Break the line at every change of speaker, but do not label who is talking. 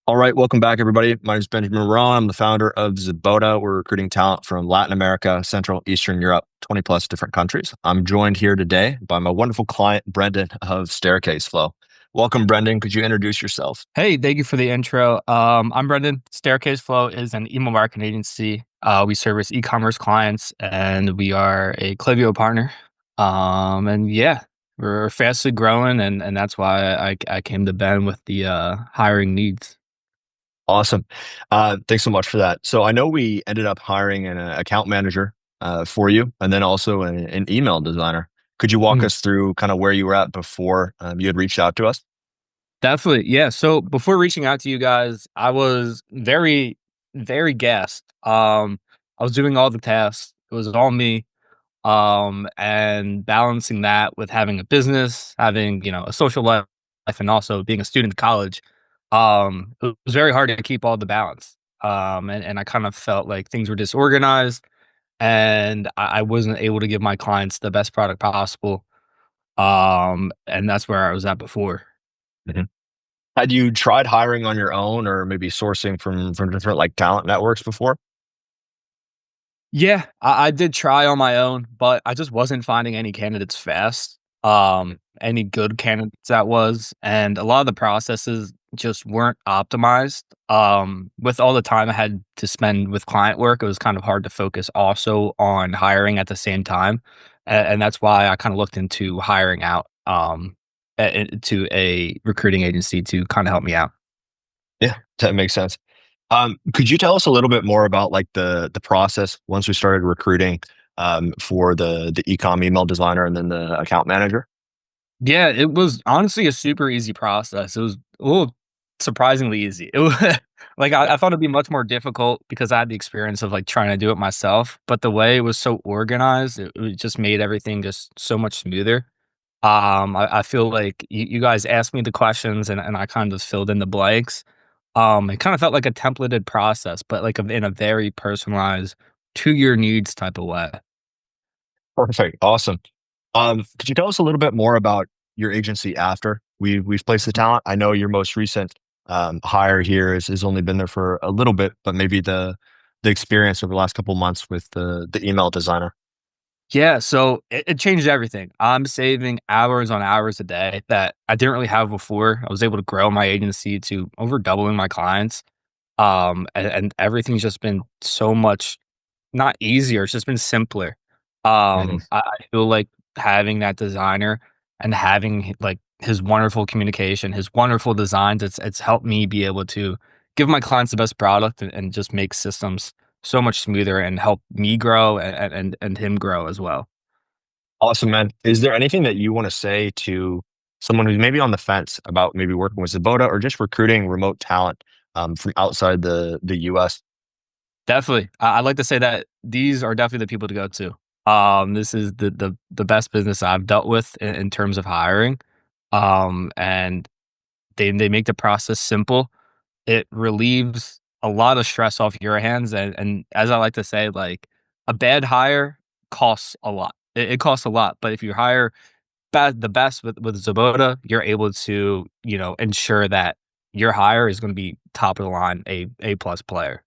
All right, welcome back, everybody. My name is Benjamin Moran. I'm the founder of Zaboda. We're recruiting talent from Latin America, Central, Eastern Europe, 20 plus different countries. I'm joined here today by my wonderful client, Brendan of Staircase Flow. Welcome, Brendan. Could you introduce yourself?
Hey, thank you for the intro. I'm Brendan. Staircase Flow is an email marketing agency. We service e-commerce clients, and we are a Klaviyo partner. And yeah, we're fastly growing, and that's why I came to Ben with the hiring needs.
Awesome. Thanks so much for that. So I know we ended up hiring an account manager for you, and then also an email designer. Could you walk
Mhm.
us through kind of where you were at before you had reached out to us?
Definitely, yeah. So before reaching out to you guys, I was very gassed. I was doing all the tasks. It was all me. And balancing that with having a business, having, a social life, and also being a student in college, it was very hard to keep all the balance. And I kind of felt like things were disorganized and I wasn't able to give my clients the best product possible. And that's where I was at before.
Mhm. Had you tried hiring on your own or maybe sourcing from different like talent networks before?
Yeah, I did try on my own, but I just wasn't finding any candidates fast, any good candidates that was, and a lot of the processes just weren't optimized. With all the time I had to spend with client work, it was kind of hard to focus also on hiring at the same time, and that's why I kind of looked into hiring out, to a recruiting agency to kind of help me out.
Yeah, that makes sense. Could you tell us a little bit more about like the process once we started recruiting for the ecom email designer and then the account manager?
Yeah, it was honestly a super easy process. It was a little surprisingly easy. It was like I thought it'd be much more difficult because I had the experience of like trying to do it myself, but the way it was so organized, it just made everything just so much smoother. I feel like you guys asked me the questions and I kind of filled in the blanks. It kind of felt like a templated process, but like in a very personalized to your needs type of way.
Perfect, awesome. Could you tell us a little bit more about your agency after we've placed the talent? I know your most recent hire here has only been there for a little bit, but maybe the experience over the last couple months with the email designer.
Yeah, so it changed everything. I'm saving hours on hours a day that I didn't really have before. I was able to grow my agency to over doubling my clients. And everything's just been so much not easier, it's just been simpler.
Mhm.
I feel like having that designer and having like his wonderful communication, his wonderful designs, it's helped me be able to give my clients the best product and just make systems so much smoother and help me grow and him grow as well.
Awesome, man. Is there anything that you want to say to someone who's maybe on the fence about maybe working with Zaboda or just recruiting remote talent from outside the US?
Definitely. I'd like to say that these are definitely the people to go to. This is the best business I've dealt with in terms of hiring. And they make the process simple. It relieves a lot of stress off your hands, and as I like to say, like, a bad hire costs a lot. It costs a lot, but if you hire the best with Zaboda, you're able to, ensure that your hire is gonna be top of the line, A plus player.